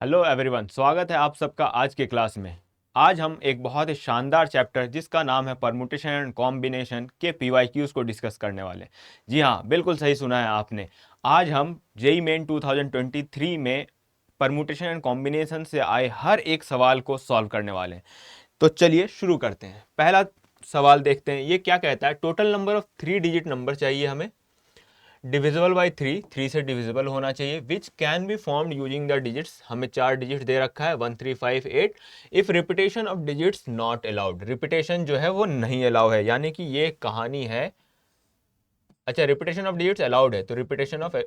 Hello everyone, स्वागत है आप सबका आज के क्लास में। आज हम एक बहुत ही शानदार चैप्टर जिसका नाम है परमुटेशन एंड कॉम्बिनेशन के पीवाईक्यूज को डिस्कस करने वाले। जी हाँ, बिल्कुल सही सुना है आपने। आज हम जेईई मेन 2023 में परमुटेशन एंड कॉम्बिनेशन से आए हर एक सवाल को सॉल्व करने वाले हैं। तो चलिए शुरू करते हैं। पहला सवाल देखते हैं, ये क्या कहता है। Total number of 3 digit number चाहिए हमें, डिविजिबल बाई थ्री से डिविजिबल होना चाहिए, विच can be formed using the digits. हमें 4 डिजिट दे रखा है 1 3 5 8। If repetition of digits not allowed, repetition जो है वो नहीं अलाउ है, यानी कि ये कहानी है। अच्छा, रिपीटेशन ऑफ डिजिट्स अलाउड है, तो रिपीटेशन ऑफ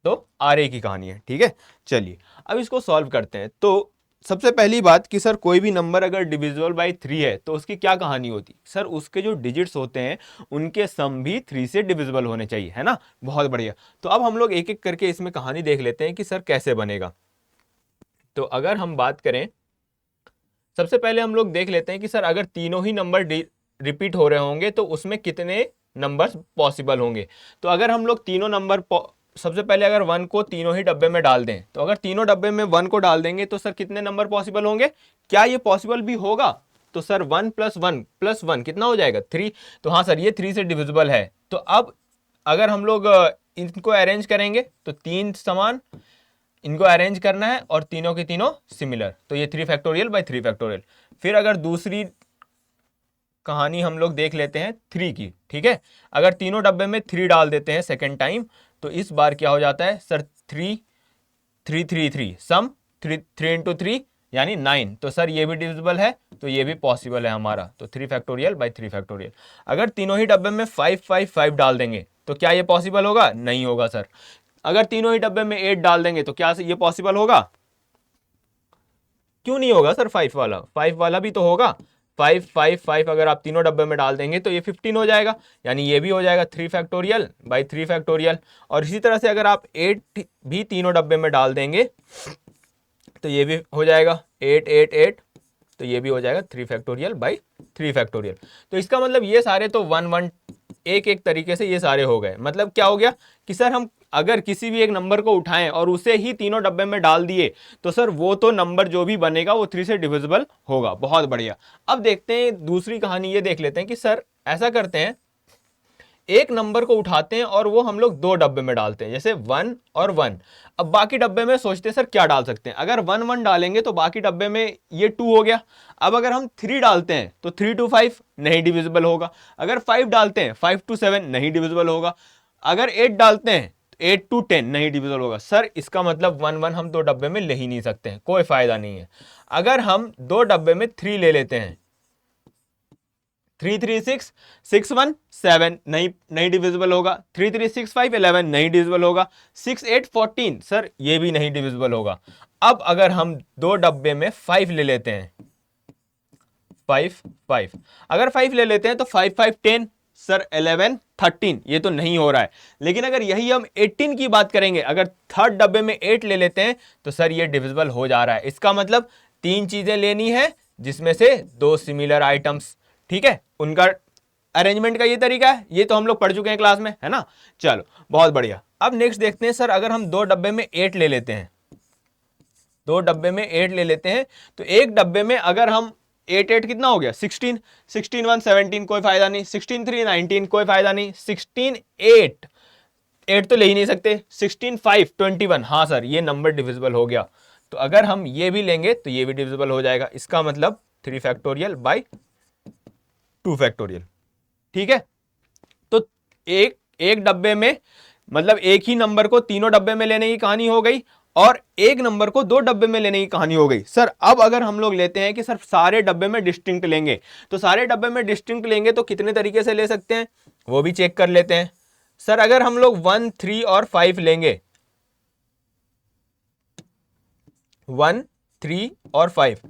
तो आर की कहानी है। ठीक है, चलिए अब इसको सॉल्व करते हैं। तो सबसे पहली बात कि सर कोई भी नंबर अगर डिविजिबल बाई 3 है तो उसकी क्या कहानी होती। सर उसके जो डिजिट्स होते हैं उनके सम भी 3 से डिविजिबल होने चाहिए, है ना। बहुत बढ़िया। तो अब हम लोग एक एक करके इसमें कहानी देख लेते हैं कि सर कैसे बनेगा। तो अगर हम बात करें, सबसे पहले हम लोग देख लेते हैं कि सर अगर तीनों ही नंबर रिपीट हो रहे होंगे तो उसमें कितने नंबर्स पॉसिबल होंगे। तो अगर हम लोग तीनों नंबर, सबसे पहले अगर 1 को तीनों ही डब्बे में डाल दें, तो अगर तीनों डब्बे में 1 को डाल देंगे तो सर कितने नंबर पॉसिबल होंगे। क्या ये पॉसिबल भी होगा। तो सर 1 + 1 + 1 कितना हो जाएगा 3। तो हाँ सर, ये 3 से डिविजिबल है। तो अब अगर हम लोग इनको अरेंज करेंगे तो 3 समान, इनको अरेंज करना है और तीनों के तीनों सिमिलर, तो ये 3 फैक्टोरियल बाई 3 फैक्टोरियल। फिर अगर दूसरी कहानी हम लोग देख लेते हैं 3 की। ठीक है, अगर तीनों डब्बे में 3 डाल देते हैं सेकेंड टाइम, तो इस बार क्या हो जाता है सर 3 3 3 3 सम 3 3 इंटू 3 यानी 9। तो सर ये भी डिविजिबल है, तो ये भी पॉसिबल है हमारा, तो 3 फैक्टोरियल बाई 3 फैक्टोरियल। अगर तीनों ही डब्बे में 5 5 5 डाल देंगे तो क्या ये पॉसिबल होगा, नहीं होगा सर। अगर तीनों ही डब्बे में 8 डाल देंगे तो क्या ये पॉसिबल होगा, क्यों नहीं होगा सर। 5 वाला भी तो होगा। 5 5 5 अगर आप तीनों डब्बे में डाल देंगे तो ये 15 हो जाएगा, यानी ये भी हो जाएगा 3 फैक्टोरियल बाई 3 फैक्टोरियल। और इसी तरह से अगर आप 8 भी तीनों डब्बे में डाल देंगे तो ये भी हो जाएगा 8 8 8, तो ये भी हो जाएगा 3 फैक्टोरियल बाई 3 फैक्टोरियल। तो इसका मतलब ये सारे तो 1 1 एक एक तरीके से ये सारे हो गए। मतलब क्या हो गया कि सर हम अगर किसी भी एक नंबर को उठाएं और उसे ही तीनों डब्बे में डाल दिए तो सर वो तो नंबर जो भी बनेगा वो 3 से डिविजिबल होगा। बहुत बढ़िया। अब देखते हैं दूसरी कहानी, ये देख लेते हैं कि सर ऐसा करते हैं, एक नंबर को उठाते हैं और वो हम लोग 2 डब्बे में डालते हैं, जैसे 1 और 1। अब बाकी डब्बे में सोचते हैं सर क्या डाल सकते हैं। अगर 1 1 डालेंगे तो बाकी डब्बे में ये 2 हो गया। अब अगर हम 3 डालते हैं तो 3 to 5 नहीं डिविजिबल होगा। अगर 5 डालते हैं 5 to 7 नहीं डिविजिबल होगा। अगर 8 डालते हैं 8 to 10 नहीं डिविजिबल होगा। सर इसका मतलब 1 1 हम 2 डब्बे में ले ही नहीं सकते हैं, कोई फायदा नहीं है। अगर हम 2 डब्बे में 3 ले लेते हैं, 3 3 6 6 1 7 नहीं डिविजिबल होगा। 3 3 6 5 11 नहीं डिविजिबल होगा। 6 8 14 सर ये भी नहीं डिविजिबल होगा। अब अगर हम 2 डब्बे में 5 ले लेते हैं, 5 5, अगर 5 ले लेते हैं तो 5 5 10 सर 11 13, ये तो नहीं हो रहा है। लेकिन अगर यही हम 18 की बात करेंगे, अगर थर्ड डब्बे में 8 ले लेते हैं तो सर ये डिविजिबल हो जा रहा है। इसका मतलब 3 चीजें लेनी है जिसमें से 2 सिमिलर आइटम्स। ठीक है, उनका अरेंजमेंट का ये तरीका है, ये तो हम लोग पढ़ चुके हैं क्लास में, है ना। चलो बहुत बढ़िया। अब नेक्स्ट देखते हैं सर, अगर हम 2 डब्बे में 8 ले लेते हैं, 2 डब्बे में 8 ले लेते हैं, तो एक डब्बे में अगर हम 8 8 कितना हो गया 16, 16 1 17 कोई फायदा नहीं, 16 3 19 कोई फायदा नहीं, 16 8 8 तो ले ही नहीं सकते, 16 5 21 हाँ सर ये नंबर डिविजिबल हो गया। तो अगर हम ये भी लेंगे तो ये भी डिविजिबल हो जाएगा। इसका मतलब 3 फैक्टोरियल बाई 2 फैक्टोरियल। ठीक है, तो एक एक डब्बे में, मतलब एक ही नंबर को तीनों डब्बे में लेने की कहानी हो गई और एक नंबर को 2 डब्बे में लेने की कहानी हो गई। सर अब अगर हम लोग लेते हैं कि सर सारे डब्बे में डिस्टिंक्ट लेंगे, तो सारे डब्बे में डिस्टिंक्ट लेंगे तो कितने तरीके से ले सकते हैं वो भी चेक कर लेते हैं। सर अगर हम लोग 1 3 और 5 लेंगे, 1 3 और 5,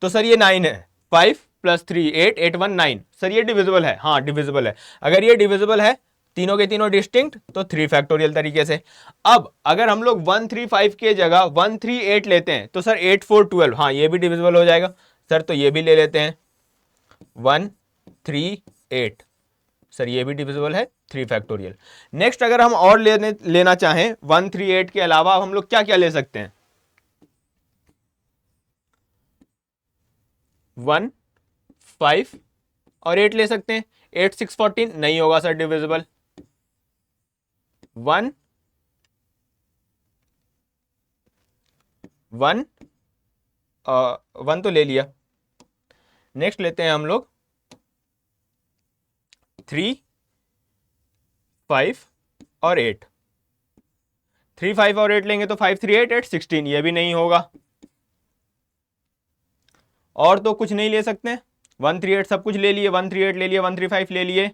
तो सर ये 9 है। 5 + 3 8 8 1 9, सर ये डिविजिबल है, हाँ डिविजिबल है। अगर ये डिविजिबल है तीनों के तीनों डिस्टिंक्ट, तो 3 फैक्टोरियल तरीके से। अब अगर हम लोग 1 3 5 के जगह 1 3 8 लेते हैं तो सर 8 4 12, हाँ ये भी डिविजिबल हो जाएगा। सर तो ये भी ले लेते हैं 1 3 8, सर ये भी डिविजिबल है 3 फैक्टोरियल। नेक्स्ट अगर हम और लेना चाहें 1 3 8 के अलावा हम लोग क्या क्या ले सकते हैं। 1 5 और 8 ले सकते हैं। 8 6 14 नहीं होगा सर डिविजिबल। 1 1 1 तो ले लिया। नेक्स्ट लेते हैं हम लोग 3 5 और 8। 3 5 और 8 लेंगे तो 5 3 8 8 16, ये भी नहीं होगा। और तो कुछ नहीं ले सकते। 1 3 8 सब कुछ ले लिए, 1 3 8 ले लिए, 1 3 5 ले लिए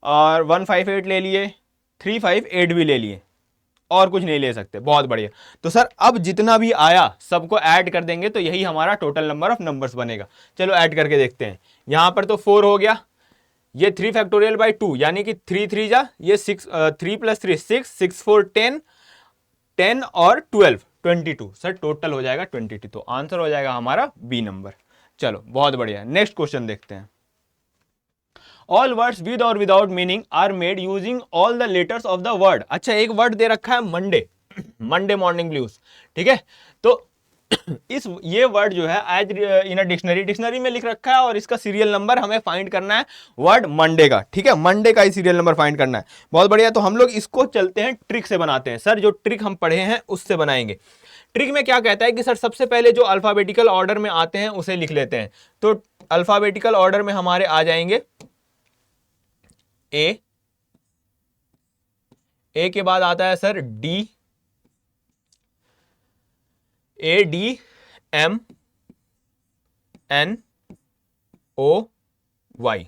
और 1 5 8 ले लिए, 3 5 8 भी ले लिए, और कुछ नहीं ले सकते। बहुत बढ़िया। तो सर अब जितना भी आया सबको ऐड कर देंगे तो यही हमारा टोटल नंबर ऑफ नंबर्स बनेगा। चलो ऐड करके देखते हैं। यहां पर तो 4 हो गया, ये 3 फैक्टोरियल बाई 2 यानी कि 3 3 जा, ये 6 3 + 3 6 6 4 10 10 और 12 22। सर टोटल हो जाएगा 22, तो आंसर हो जाएगा हमारा बी नंबर। चलो बहुत बढ़िया। नेक्स्ट क्वेश्चन देखते हैं। ऑल वर्ड्स विद और without meaning are made using all the letters of the word. अच्छा एक वर्ड दे रखा है मंडे, मंडे मॉर्निंग ब्लूज, ठीक है। तो ये वर्ड जो है as in a dictionary, dictionary में लिख रखा है और इसका सीरियल नंबर हमें फाइंड करना है वर्ड मंडे का, ठीक है। मंडे का ही सीरियल नंबर फाइंड करना है। बहुत बढ़िया। तो हम लोग इसको चलते हैं ट्रिक से बनाते हैं। सर जो ट्रिक हम पढ़े हैं उससे बनाएंगे। ट्रिक में क्या कहता है कि सर सबसे पहले जो अल्फाबेटिकल ऑर्डर में आते हैं उसे लिख लेते हैं। तो अल्फाबेटिकल ऑर्डर में हमारे आ जाएंगे ए के बाद आता है sir D, A D M N O Y,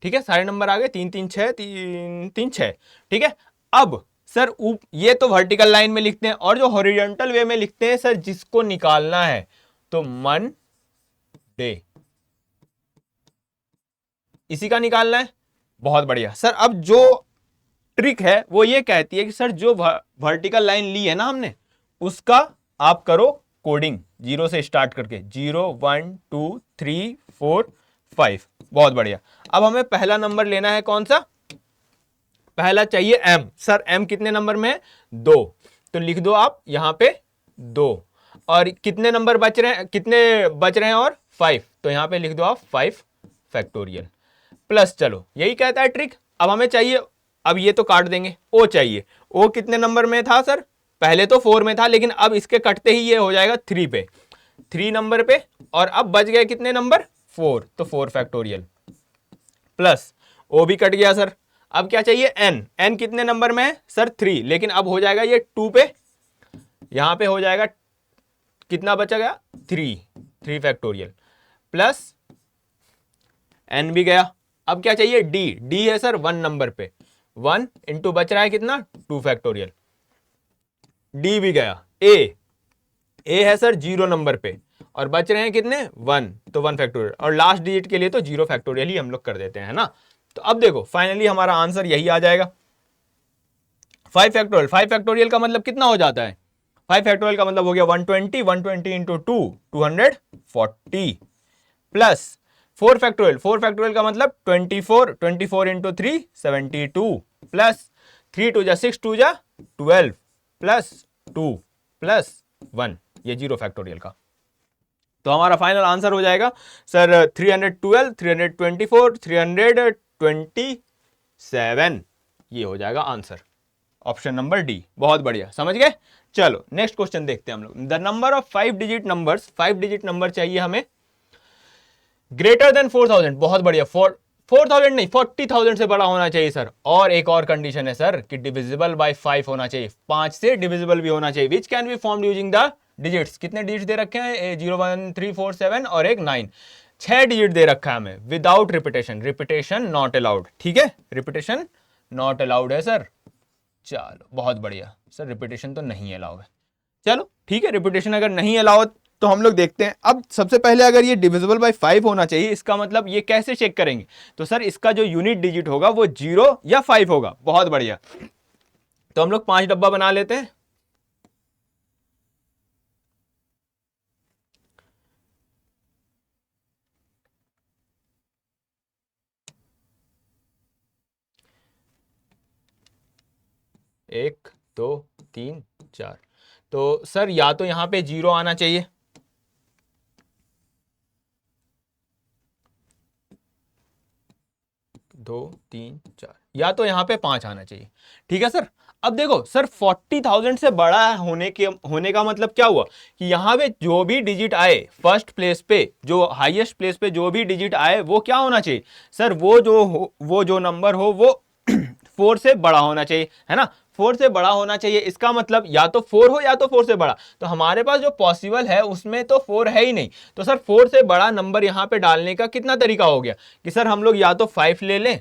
ठीक है। सारे नंबर आ गए, 3 3 6 3 3 6, ठीक है। अब सर ये तो वर्टिकल लाइन में लिखते हैं और जो हॉरिजॉन्टल वे में लिखते हैं सर जिसको निकालना है तो मन डे, इसी का निकालना है। बहुत बढ़िया सर। अब जो ट्रिक है वो ये कहती है कि सर जो वर्टिकल लाइन ली है ना हमने उसका आप करो कोडिंग 0 से स्टार्ट करके 0 1 2 3 4 5। बहुत बढ़िया। अब हमें पहला नंबर लेना है, कौन सा पहला चाहिए? एम। सर एम कितने नंबर में है? 2, तो लिख दो आप यहां पे 2। और कितने नंबर बच रहे हैं, कितने बच रहे हैं? और 5, तो यहां पे लिख दो आप 5 फैक्टोरियल प्लस। चलो यही कहता है ट्रिक। अब हमें चाहिए, अब ये तो काट देंगे, ओ चाहिए। ओ कितने नंबर में था सर? पहले तो 4 में था लेकिन अब इसके कटते ही ये हो जाएगा 3 पे, 3 नंबर पे। और अब बच गए कितने नंबर? 4, तो 4 फैक्टोरियल प्लस ओ भी कट गया सर। अब क्या चाहिए? एन। एन कितने नंबर में है सर? 3, लेकिन अब हो जाएगा ये 2 पे, यहां पे हो जाएगा कितना बचा गया? 3 फैक्टोरियल प्लस एन भी गया। अब क्या चाहिए? डी। डी है सर 1 नंबर पे, 1 इंटू बच रहा है कितना? 2 फैक्टोरियल, डी भी गया। ए है सर 0 नंबर पे और बच रहे हैं कितने? 1, तो 1 फैक्टोरियल। और लास्ट डिजिट के लिए तो 0 फैक्टोरियल ही हम लोग कर देते हैं ना। तो अब देखो फाइनली हमारा आंसर यही आ जाएगा 5 फैक्टोरियल। 5 फैक्टोरियल का मतलब कितना हो जाता है? 5 फैक्टोरियल का मतलब हो गया 120, 120 इंटू 2 240 प्लस 4 फैक्टोरियल। 4 फैक्टोरियल का मतलब 24, 24 इंटू 3 72 प्लस 3 2 जा 6 2 जा 12 प्लस 2 प्लस 1, ये 0 फैक्टोरियल का। तो हमारा फाइनल आंसर हो जाएगा सर 312, 324, 327, ये हो जाएगा आंसर, ऑप्शन नंबर डी। बहुत बढ़िया, समझ गए। चलो नेक्स्ट क्वेश्चन देखते हैं हम लोग। The number of 5 digit numbers, 5 digit number चाहिए हमें ग्रेटर देन 4000। बहुत बढ़िया। 4000 नहीं, 40,000 से बड़ा होना चाहिए सर। और एक और कंडीशन है सर कि डिविजिबल बाय 5 होना चाहिए, 5 से डिविजिबल भी होना चाहिए। विच can be formed using the digits. कितने डिजिट दे रखे हैं? 0 1 3 4 7 और एक 9, 6 डिजिट दे रखा है हमें without repetition. Repetition not allowed, ठीक है, रिपीटेशन नॉट अलाउड है सर। चलो बहुत बढ़िया सर, रिपीटेशन तो नहीं अलाउ है। चलो ठीक है, रिपीटेशन अगर नहीं अलाउ तो हम लोग देखते हैं। अब सबसे पहले अगर ये डिविजिबल बाय 5 होना चाहिए, इसका मतलब ये कैसे चेक करेंगे? तो सर इसका जो यूनिट डिजिट होगा वो 0 या 5 होगा। बहुत बढ़िया, तो हम लोग 5 डब्बा बना लेते हैं। एक 2 3 4, तो सर या तो यहां पे 0 आना चाहिए, 2 3 4, या तो यहाँ पे 5 आना चाहिए। ठीक है सर। अब देखो सर 40,000 से बड़ा होने का मतलब क्या हुआ कि यहाँ पे जो भी डिजिट आए फर्स्ट प्लेस पे, जो हाईएस्ट प्लेस पे जो भी डिजिट आए वो क्या होना चाहिए सर, वो जो नंबर हो वो 4 से बड़ा होना चाहिए, है ना, 4 से बड़ा होना चाहिए। इसका मतलब या तो 4 हो या तो 4 से बड़ा। तो हमारे पास जो पॉसिबल है उसमें तो 4 है ही नहीं, तो सर 4 से बड़ा नंबर यहाँ पे डालने का कितना तरीका हो गया कि सर हम लोग या तो 5 ले लें,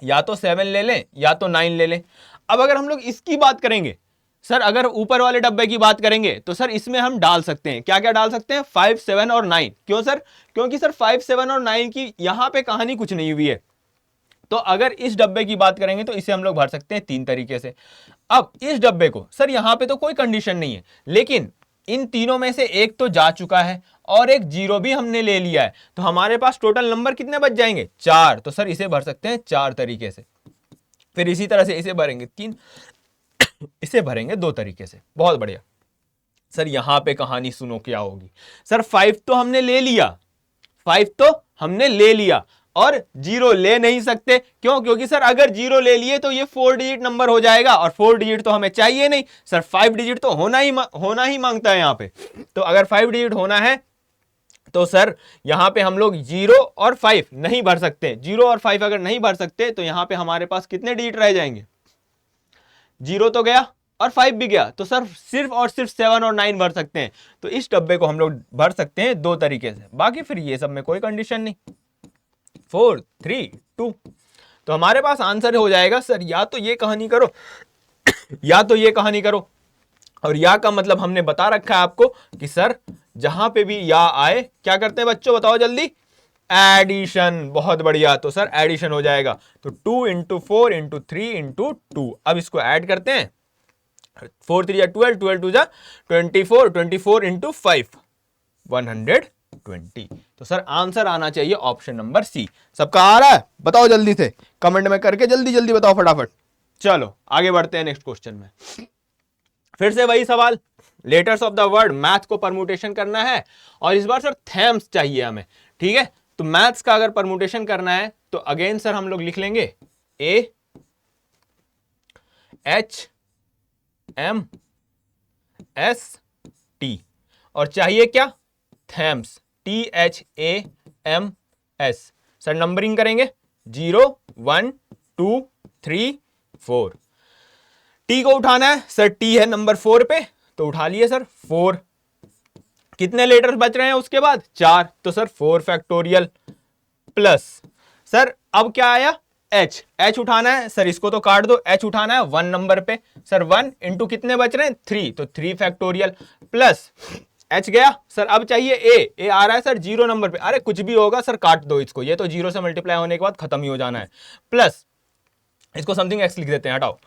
या तो 7 ले लें, या तो 9 ले लें। अब अगर हम लोग इसकी बात करेंगे सर, अगर ऊपर वाले डब्बे की बात करेंगे तो सर इसमें हम डाल सकते हैं, क्या क्या डाल सकते हैं, 5 7 और 9। क्यों सर, क्योंकि सर 5 7 और 9 की यहां पे कहानी कुछ नहीं हुई है। तो अगर इस डब्बे की बात करेंगे तो इसे हम लोग भर सकते हैं 3 तरीके से। अब इस डब्बे को सर यहां पे तो कोई कंडीशन नहीं है, लेकिन इन तीनों में से एक तो जा चुका है और एक 0 भी हमने ले लिया है, तो हमारे पास टोटल नंबर कितने बच जाएंगे, 4। तो सर इसे भर सकते हैं 4 तरीके से। फिर इसी तरह से इसे भरेंगे 3, इसे भरेंगे 2 तरीके से। बहुत बढ़िया सर। यहां पे कहानी सुनो क्या होगी सर, 5 तो हमने ले लिया, 5 तो हमने ले लिया और 0 ले नहीं सकते। क्यों, क्योंकि सर अगर 0 ले लिए तो ये 4 डिजिट नंबर हो जाएगा और 4 डिजिट तो हमें चाहिए नहीं सर, 5 डिजिट तो होना ही मांगता है यहाँ पे। तो अगर 5 डिजिट होना है तो सर यहां पे हम लोग 0 और 5 नहीं भर सकते। 0 और 5 अगर नहीं भर सकते तो यहां पे हमारे पास कितने डिजिट रह जाएंगे, 0 तो गया और 5 भी गया, तो सर सिर्फ और सिर्फ 7 और 9 भर सकते हैं। तो इस डब्बे को हम लोग भर सकते हैं 2 तरीके से, बाकी फिर ये सब में कोई कंडीशन नहीं। 4 3 2, तो हमारे पास आंसर हो जाएगा सर या तो ये कहानी करो या तो ये कहानी करो। और या का मतलब हमने बता रखा है आपको कि सर जहां पे भी या आए क्या करते हैं बच्चों, बताओ जल्दी, एडिशन। बहुत बढ़िया, तो सर एडिशन हो जाएगा। तो 2 इंटू 4 इंटू 3 इंटू 2। अब इसको ऐड करते हैं, 4 3 12, 12 2 24, 24 इंटू 5 120। तो सर आंसर आना चाहिए ऑप्शन नंबर सी। सबका आ रहा है, बताओ जल्दी से कमेंट में करके जल्दी जल्दी बताओ फटाफट। चलो आगे बढ़ते हैं नेक्स्ट क्वेश्चन में। फिर से वही सवाल, letters of the word, math को परम्यूटेशन करना है और इस बार सर थैम्स चाहिए हमें। ठीक है, तो मैथ्स का अगर परम्यूटेशन करना है तो अगेन सर हम लोग लिख लेंगे A H M S T, और चाहिए क्या, थैम्स, THAMS। सर नंबरिंग करेंगे 0 1 2 3 4। टी को उठाना है सर, टी है नंबर 4 पे तो उठा लिए सर 4। कितने लेटर्स बच रहे हैं उसके बाद, 4। तो सर 4 फैक्टोरियल प्लस सर अब क्या आया, एच उठाना है सर, इसको तो काट दो, एच उठाना है 1 नंबर पे सर, 1 इंटू कितने बच रहे हैं 3, तो 3 फैक्टोरियल प्लस एच गया सर। अब चाहिए ए आ रहा है सर 0 नंबर पे, अरे कुछ भी होगा सर काट दो इसको, ये तो 0 से मल्टीप्लाई होने के बाद खत्म ही हो जाना है, प्लस इसको समथिंग एक्स लिख देते हैं, हटाओ,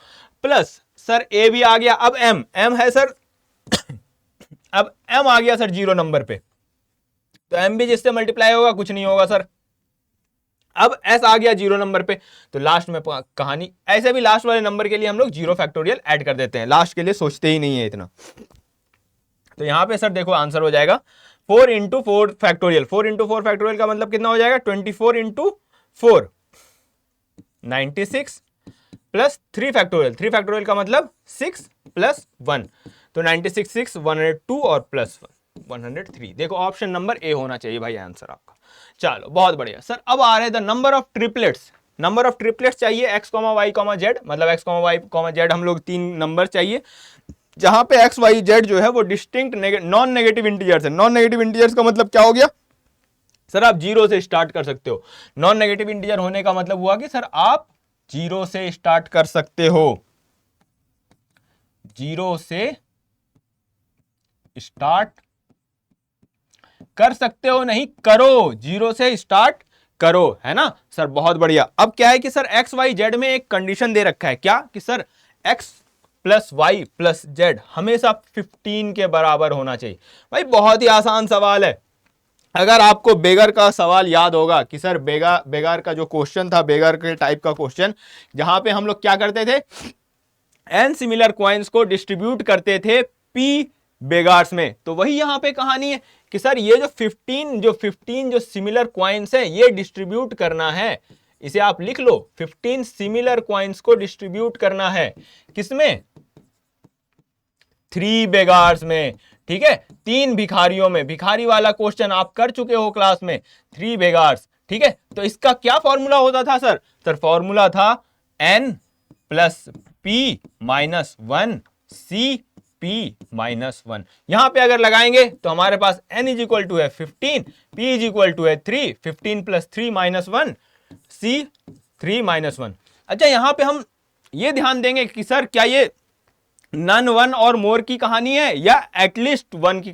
प्लस सर ए भी आ गया। अब एम है सर अब एम आ गया सर 0 नंबर पे, तो एम भी जिससे मल्टीप्लाई होगा कुछ नहीं होगा सर। अब एस आ गया 0 नंबर पे, तो लास्ट में कहानी ऐसे भी लास्ट वाले नंबर के लिए हम लोग 0 फैक्टोरियल ऐड कर देते हैं, लास्ट के लिए सोचते ही नहीं है इतना। तो यहां पे सर देखो आंसर हो जाएगा 4 इंटू 4 फैक्टोरियल। 4 इंटू 4 फैक्टोरियल का मतलब कितना हो जाएगा, 24 इंटू 4 96 प्लस 3 फैक्टोरियल। 3 फैक्टोरियल का मतलब 6 प्लस 1, तो 96 6 102 और प्लस 103। देखो ऑप्शन नंबर ए होना चाहिए भाई आंसर आपका। चलो बहुत बढ़िया सर। अब आ रहे हैं the number of triplets. Number of triplets चाहिए x, y, z, मतलब x, y, z हम लोग 3 नंबर चाहिए, जहां पे x, y, z जो है वो डिस्टिंक्ट नॉन नेगेटिव इंटीजर्स है। नॉन नेगेटिव इंटीजर्स का मतलब क्या हो गया सर, आप 0 से स्टार्ट कर सकते हो। नॉन नेगेटिव इंटीजर होने का मतलब हुआ कि सर आप 0 से स्टार्ट कर सकते हो, 0 से स्टार्ट कर सकते हो, नहीं करो, 0 से स्टार्ट करो, है ना सर। बहुत बढ़िया। अब क्या है कि सर एक्स वाई जेड में एक कंडीशन दे रखा है, क्या कि sir X plus Y plus Z हमेशा 15 के बराबर होना चाहिए। भाई बहुत ही आसान सवाल है। अगर आपको बेगर का सवाल याद होगा कि सर बेगर का जो क्वेश्चन था, बेगर के टाइप का क्वेश्चन, जहां पे हम लोग क्या करते थे, एन सिमिलर कॉइन्स को डिस्ट्रीब्यूट करते थे पी बेगार्स में, तो वही यहां पे कहानी है कि सर ये जो 15 जो सिमिलर कॉइन्स हैं ये डिस्ट्रीब्यूट करना है इसे आप लिख लो, 15 सिमिलर कॉइन्स को डिस्ट्रीब्यूट करना है, किसमें? 3 बेगार्स में, ठीक है, 3 भिखारियों में। भिखारी वाला क्वेश्चन आप कर चुके हो क्लास में, 3 बेगार्स, ठीक है। तो इसका क्या फॉर्मूला होता था सर? सर फॉर्मूला था n plus p minus 1 c p minus 1। यहां पे अगर लगाएंगे तो हमारे पास n इज इक्वल टू है 15, p इज इक्वल टू है 3, 15 प्लस 3 माइनस 1, c 3 माइनस 1। अच्छा, यहां पे हम ये ध्यान देंगे कि सर क्या ये नन वन और मोर की कहानी है या एटलीस्ट वन की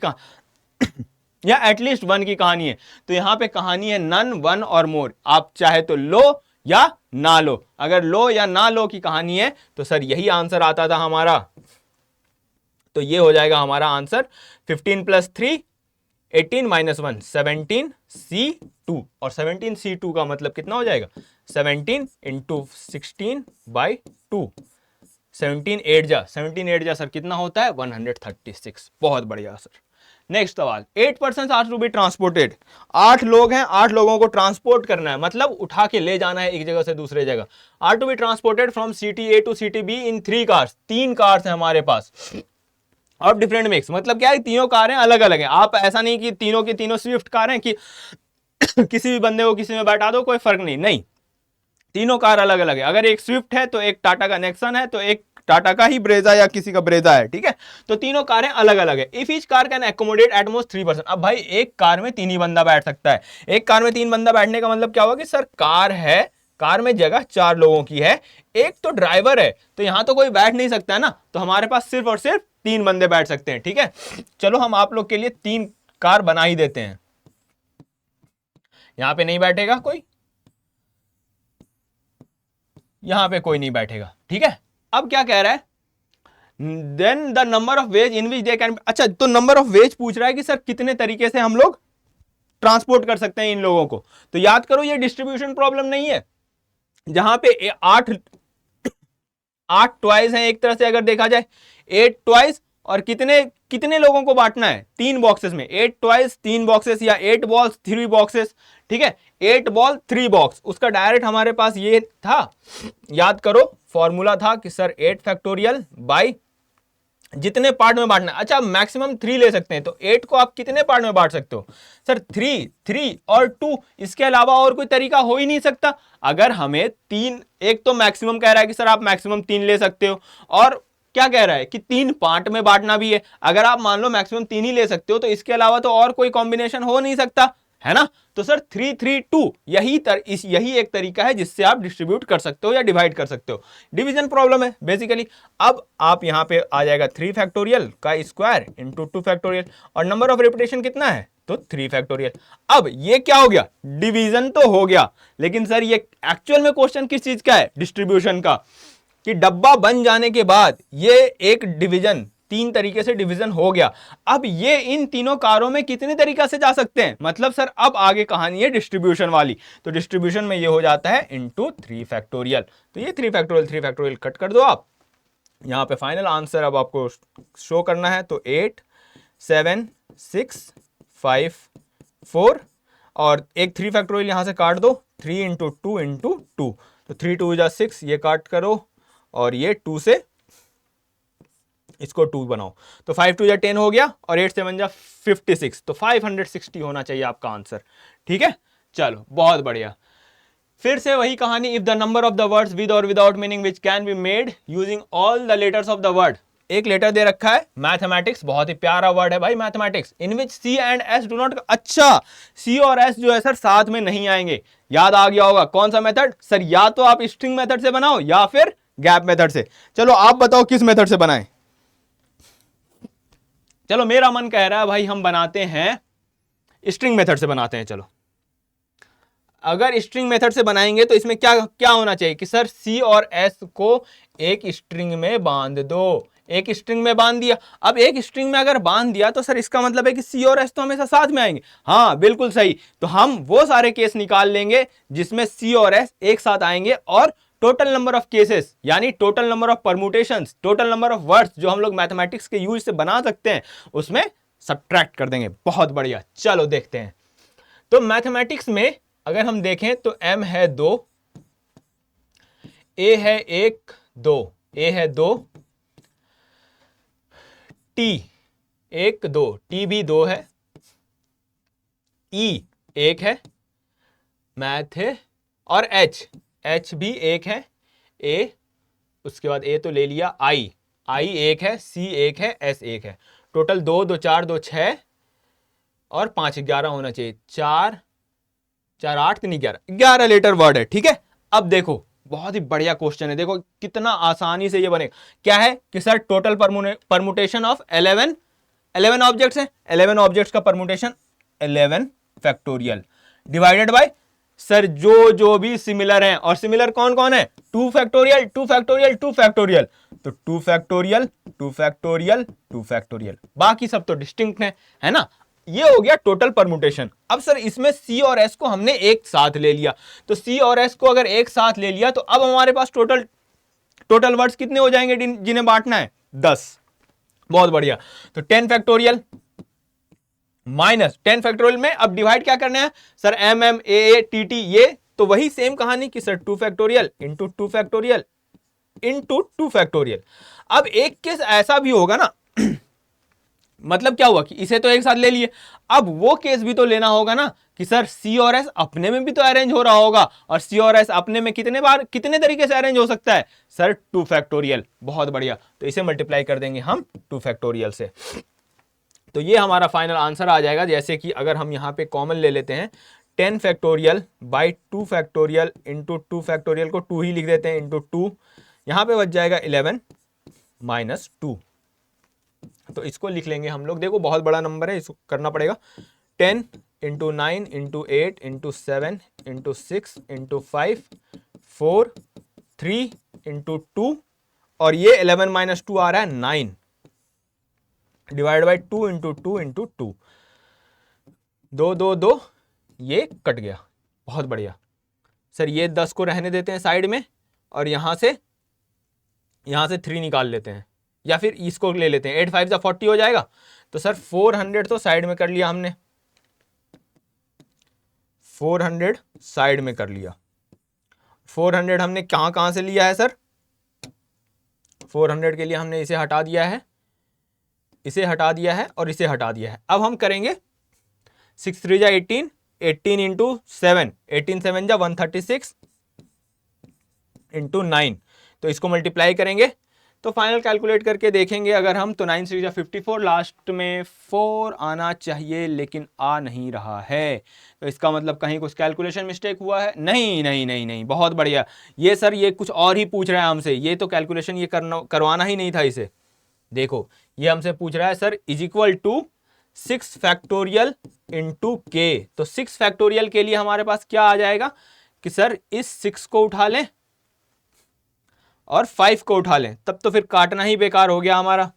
या एटलीस्ट वन की कहानी है? तो यहां पे कहानी है नन वन और मोर। आप चाहे तो लो या ना लो। अगर लो या ना लो की कहानी है तो सर यही आंसर आता था हमारा। तो ये हो जाएगा हमारा आंसर 15 प्लस 3 18 माइनस 1 17 C2। और 17 C2 का मतलब कितना हो जाएगा? 17 इंटू 16 बाई 2। 17 8 जा सर कितना होता है? 136। बहुत बढ़िया सर। नेक्स्ट सवाल, 8 person are to be transported. 8 लोग हैं, 8 लोगों को ट्रांसपोर्ट करना है, मतलब उठा के ले जाना है एक जगह से दूसरे जगह। Are to be transported from city A to city B in 3 cars. 3 cars हैं हमारे पास ऑफ डिफरेंट मिक्स। मतलब क्या है, तीनों कारें अलग अलग हैं। आप ऐसा नहीं कि तीनों की तीनों स्विफ्ट कार हैं कि किसी भी बंदे को किसी में बैठा दो, कोई फर्क नहीं, तीनों कार अलग अलग है। अगर एक स्विफ्ट है तो एक टाटा का नेक्सन है, तो एक टाटा का ही ब्रेजा या किसी का ब्रेजा है, ठीक है। तो तीनों कारें अलग अलग है। If each car can accommodate at most 3 person. अब भाई एक कार में 3 ही बंदा बैठ सकता है। एक कार में 3 बंदा बैठने का मतलब क्या होगा कि सर कार है, कार में जगह 4 लोगों की है, एक तो ड्राइवर है, तो यहां तो कोई बैठ नहीं सकता है ना। तो हमारे पास सिर्फ और सिर्फ 3 बंदे बैठ सकते हैं, ठीक है। चलो हम आप लोग के लिए 3 कार बना ही देते हैं। यहां पे नहीं बैठेगा कोई, यहां पे कोई नहीं बैठेगा, ठीक है। अब क्या कह रहा है? Then the number of ways in which they can. अच्छा, तो नंबर ऑफ वेज पूछ रहा है कि सर कितने तरीके से हम लोग ट्रांसपोर्ट कर सकते हैं इन लोगों को। तो याद करो ये डिस्ट्रीब्यूशन प्रॉब्लम नहीं है, जहां पे 8 ट्वाइस हैं एक तरह से अगर देखा जाए, 8 ट्वाइस। और कितने लोगों को बांटना है? 3 बॉक्सेस में। 8 ट्वाइस 3 बॉक्सेस या 8 बॉल्स 3 बॉक्सेस, ठीक है। 8 बॉल 3 बॉक्स, उसका डायरेक्ट हमारे पास ये था, याद करो फॉर्मूला था कि सर 8 फैक्टोरियल बाई जितने पार्ट में बांटना है। अच्छा, मैक्सिमम 3 ले सकते हैं, तो 8 को आप कितने पार्ट में बांट सकते हो? सर 3 और 2, इसके अलावा और कोई तरीका हो ही नहीं सकता। अगर हमें 3, एक तो मैक्सिमम कह रहा है कि सर आप मैक्सिमम 3 ले सकते हो, और क्या कह रहा है कि 3 पार्ट में बांटना भी है। अगर आप मान लो मैक्सिमम 3 ही ले सकते हो, तो इसके अलावा तो और कोई कॉम्बिनेशन हो नहीं सकता, है ना। तो सर 3 3 2 यही एक तरीका है जिससे आप डिस्ट्रीब्यूट कर सकते हो या डिवाइड कर सकते हो। डिवीजन प्रॉब्लम है बेसिकली। अब आप यहां पे आ जाएगा 3 फैक्टोरियल का स्क्वायर इंटू 2 फैक्टोरियल, और नंबर ऑफ रिपीटेशन कितना है? तो 3 फैक्टोरियल। अब ये क्या हो गया? डिवीजन तो हो गया, लेकिन सर ये एक्चुअल में क्वेश्चन किस चीज का है? डिस्ट्रीब्यूशन का। कि डब्बा बन जाने के बाद ये एक डिवीजन, 3 तरीके से डिवीजन हो गया। अब ये इन तीनों कारों में कितने तरीके से जा सकते हैं? मतलब सर अब आगे कहानी है डिस्ट्रीब्यूशन वाली। तो डिस्ट्रीब्यूशन में ये हो जाता है इंटू 3 फैक्टोरियल। तो ये 3 फैक्टोरियल कट कर दो आप। यहां पे फाइनल आंसर अब आपको शो करना है। तो 8 7 6 5 4, और एक 3 फैक्टोरियल यहां से काट दो, 3 इंटू 2 इंटू 2। तो 3 2 जा 6, ये काट करो, और ये 2 से इसको 2 बनाओ, तो 5 2 जा 10 हो गया, और 8 7 जा 56। तो 560 होना चाहिए आपका आंसर, ठीक है। चलो बहुत बढ़िया। फिर से वही कहानी, if the number of the words with और without meaning which can be made using all the letters of the word. एक लेटर दे रखा है मैथमेटिक्स, बहुत ही प्यारा वर्ड है भाई mathematics, in which C and S do not. अच्छा, सी और एस जो है सर साथ में नहीं आएंगे। याद आ गया होगा कौन सा मेथड? सर या तो आप स्ट्रिंग मेथड से बनाओ या फिर गैप मेथड से। चलो आप बताओ किस मेथड से बनाएं। चलो मेरा मन कह रहा है भाई हम बनाते हैं स्ट्रिंग मेथड से बनाते हैं। चलो अगर स्ट्रिंग मेथड से बनाएंगे तो इसमें क्या क्या होना चाहिए कि सर सी और एस को एक स्ट्रिंग में बांध दो। एक स्ट्रिंग में बांध दिया। अब एक स्ट्रिंग में अगर बांध दिया तो सर इसका मतलब है कि सी और एस तो हमेशा साथ में आएंगे। हाँ बिल्कुल सही। तो हम वो सारे केस निकाल लेंगे जिसमें सी और एस एक साथ आएंगे, और टोटल नंबर ऑफ केसेस यानी total number of permutations, total number of words जो हम लोग मैथमेटिक्स के यूज से बना सकते हैं उसमें सब्ट्रैक्ट कर देंगे। बहुत बढ़िया, चलो देखते हैं। तो मैथमेटिक्स में अगर हम देखें तो m है 2, ए है 1 2, ए है 2, टी 1 2, टी भी 2 है, ई 1 है, मैथ है, और एच भी 1 है, ए, उसके बाद ए तो ले लिया, आई 1 है, सी 1 है, एस 1 है। टोटल 2 2 4 2 6 और 5 11 होना चाहिए। 4 4 8 3 11 लेटर वर्ड है। ठीक है, अब देखो बहुत ही बढ़िया क्वेश्चन है, देखो कितना आसानी से ये बनेगा। क्या है कि sir total permutation of 11 objects है, 11 ऑब्जेक्ट्स का permutation 11 factorial divided by sir जो भी सिमिलर हैं, और सिमिलर कौन कौन है, 2 फैक्टोरियल 2 फैक्टोरियल 2 फैक्टोरियल, तो 2 फैक्टोरियल 2 फैक्टोरियल 2 फैक्टोरियल, बाकी सब तो डिस्टिंक्ट है ना। ये हो गया टोटल परमुटेशन। अब सर इसमें सी और एस को हमने एक साथ ले लिया, तो सी और एस को अगर एक साथ ले लिया तो अब हमारे पास टोटल वर्ड्स कितने हो जाएंगे जिन्हें बांटना है, 10। बहुत बढ़िया, तो 10 फैक्टोरियल माइनस 10 फैक्टोरियल में अब डिवाइड क्या करना है sir, M M A T T, ये तो वही सेम कहानी कि sir 2 factorial into 2 factorial into 2 factorial. अब एक केस ऐसा भी होगा ना मतलब क्या हुआ कि इसे तो एक साथ ले लिए, अब वो केस भी तो लेना होगा ना कि सर सी और एस अपने में भी तो अरेंज हो रहा होगा, और सी और एस अपने में कितने बार कितने तरीके से अरेंज हो सकता है सर, 2 फैक्टोरियल। बहुत बढ़िया, तो इसे मल्टीप्लाई कर देंगे हम 2 फैक्टोरियल से, तो ये हमारा फाइनल आंसर आ जाएगा। जैसे कि अगर हम यहाँ पे कॉमन ले लेते हैं 10 factorial by 2 factorial into 2 factorial को 2 ही लिख देते हैं इंटू 2, यहाँ पे बच जाएगा 11 माइनस 2, तो इसको लिख लेंगे हम लोग। देखो बहुत बड़ा नंबर है, इसको करना पड़ेगा 10 into 9 into 8 into 7 into 6 into 5 4 3 into 2, और ये 11 माइनस 2 आ रहा है 9 डिवाइड बाई 2 इंटू 2 इंटू 2, 2 2 2, ये कट गया। बहुत बढ़िया सर, ये 10 को रहने देते हैं साइड में, और यहां से 3 निकाल लेते हैं, या फिर इसको ले लेते हैं, 8 5 जा 40 हो जाएगा। तो सर 400 तो साइड में कर लिया हमने, 400 साइड में कर लिया। 400 हमने कहां से लिया है सर, 400 के लिए हमने इसे हटा दिया है, इसे हटा दिया है, और इसे हटा दिया है। अब हम करेंगे 6 3 जा 18, 18 इंटू 7, 18 7 जा 136 इंटू 9, तो इसको मल्टीप्लाई करेंगे तो फाइनल कैलकुलेट करके देखेंगे अगर हम, तो 9 3 जा 54, लास्ट में 4 आना चाहिए लेकिन आ नहीं रहा है, तो इसका मतलब कहीं कुछ कैलकुलेशन मिस्टेक हुआ है। नहीं नहीं नहीं नहीं, बहुत बढ़िया, ये सर ये कुछ और ही पूछ रहा है हमसे, ये तो कैलकुलेशन ये करवाना ही नहीं था इसे। देखो ये हमसे पूछ रहा है sir is equal to 6 factorial into K, तो 6 फैक्टोरियल के लिए हमारे पास क्या आ जाएगा कि सर इस 6 को उठा लें और 5 को उठा लें, तब तो फिर काटना ही बेकार हो गया हमारा।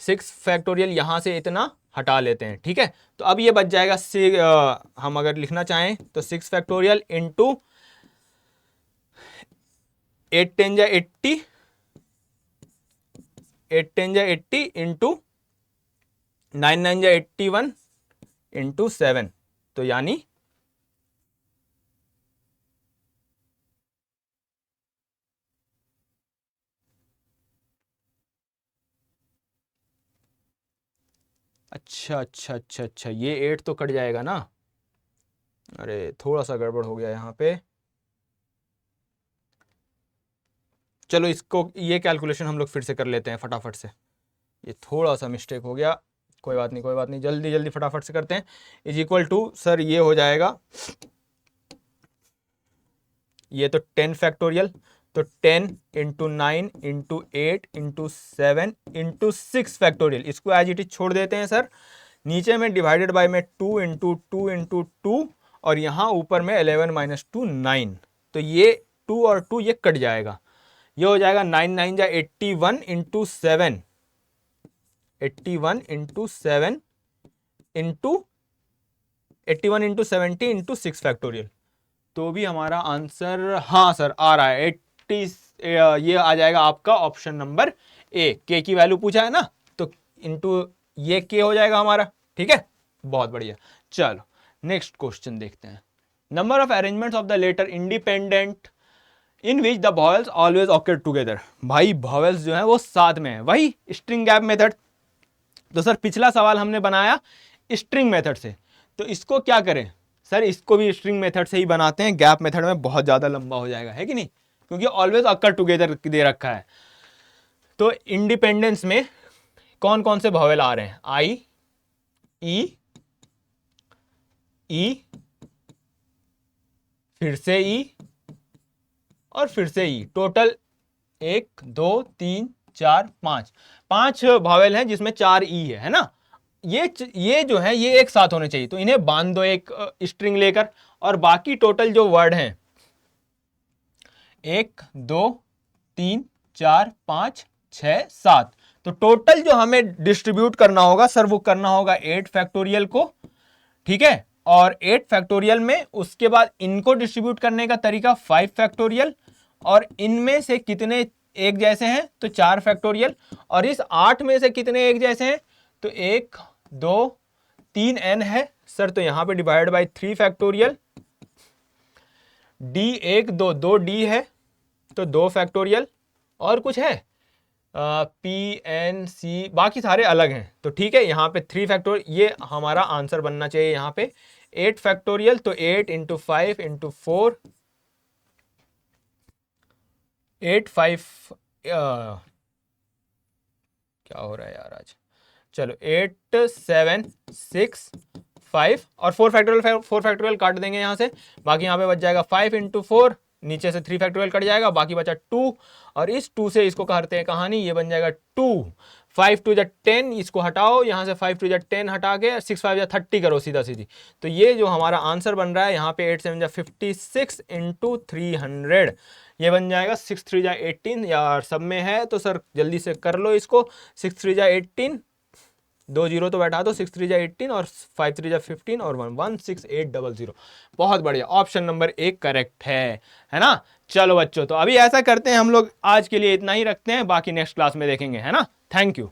6 फैक्टोरियल यहां से इतना हटा लेते हैं, ठीक है, तो अब ये बच जाएगा हम अगर लिखना चाहें तो 6 फैक्टोरियल इंटू 8 10 जा 80, 8 10 जा 80 इंटू 9 9 जा 81 इंटू 7, तो यानी अच्छा अच्छा अच्छा अच्छा, ये 8 तो कट जाएगा ना, अरे थोड़ा सा गड़बड़ हो गया यहाँ पे। चलो इसको ये कैलकुलेशन हम लोग फिर से कर लेते हैं फटाफट से, ये थोड़ा सा मिस्टेक हो गया, कोई बात नहीं कोई बात नहीं, जल्दी जल्दी फटाफट से करते हैं। इज इक्वल टू सर ये हो जाएगा, ये तो 10 फैक्टोरियल, तो 10 into 9 into 8 into 7 into 6 factorial, इसको एज इट इज छोड़ देते हैं सर, नीचे में डिवाइडेड बाय में 2 इंटू 2 इंटू 2, और यहाँ ऊपर में 11 माइनस 2 9, तो ये 2 और 2 ये कट जाएगा, ये हो जाएगा 9 9 जा 81 into 7, 81 into 7 into 81 into 70 into 6 factorial, तो भी हमारा आंसर हाँ सर आ रहा है 80, ये आ जाएगा आपका ऑप्शन नंबर ए, के की वैल्यू पूछा है ना, तो इंटू ये के हो जाएगा हमारा, ठीक है, बहुत बढ़िया। चलो नेक्स्ट क्वेश्चन देखते हैं। Number of arrangements of the letter independent in which the vowels always occur together. भाई वॉवेल्स जो है वो साथ में है, वही स्ट्रिंग गैप मेथड। तो सर पिछला सवाल हमने बनाया स्ट्रिंग मेथड से, तो इसको क्या करें सर, इसको भी स्ट्रिंग मेथड से ही बनाते हैं, गैप मेथड में बहुत ज्यादा लंबा हो जाएगा, है कि नहीं, क्योंकि ऑलवेज ऑकर टुगेदर दे रखा है। तो इंडिपेंडेंस में कौन कौन से वॉवेल आ रहे हैं, आई, ई, फिर से ई और फिर से ई, टोटल 1 2 3 4 5 वॉवेल हैं जिसमें 4 ई है ना। ये जो है ये एक साथ होने चाहिए, तो इन्हें बांध दो एक स्ट्रिंग लेकर, और बाकी टोटल जो वर्ड हैं 1 2 3 4 5 6 7, तो टोटल जो हमें डिस्ट्रीब्यूट करना होगा सर वो करना होगा 8 फैक्टोरियल को, ठीक है। और 8 फैक्टोरियल में उसके बाद इनको डिस्ट्रीब्यूट करने का तरीका 5 फैक्टोरियल, और इनमें से कितने एक जैसे हैं तो 4 फैक्टोरियल, और इस 8 में से कितने एक जैसे हैं तो 1 2 3 n है सर, तो यहां पे divide by 3 factorial, d 1 2 2 d है तो 2 फैक्टोरियल, और कुछ है पी एन सी, बाकी सारे अलग हैं, तो ठीक है यहाँ पे 3 फैक्टोरियल, ये हमारा आंसर बनना चाहिए यहाँ पे 8 फैक्टोरियल, तो 8 इंटू 5 इंटू 4 8 5 क्या हो रहा है यार आज, चलो 8 7 6 5 और 4 फैक्टोरियल काट देंगे यहाँ से, बाकी यहाँ पे बच जाएगा 5 इंटू 4, नीचे से 3 फैक्टोरियल कट जाएगा, बाकी बचा 2, और इस 2 से इसको करते हैं कहानी, ये बन जाएगा 2 5 2 10, इसको हटाओ यहाँ से, 5 2 10 हटा के 6 5 30 करो सीधा सीधी, तो ये जो हमारा आंसर बन रहा है यहाँ पे 8 7 56 इंटू 300, ये बन जाएगा 6 3 18, यार सब में है तो सर जल्दी से कर लो इसको, 6 3 18, 2 जीरो तो बैठा दो, 6 3 18 और 5 3 15 और 11800, बहुत बढ़िया, ऑप्शन नंबर 1 करेक्ट है ना। चलो बच्चों, तो अभी ऐसा करते हैं हम लोग, आज के लिए इतना ही रखते हैं, बाकी नेक्स्ट क्लास में देखेंगे, है ना। Thank you.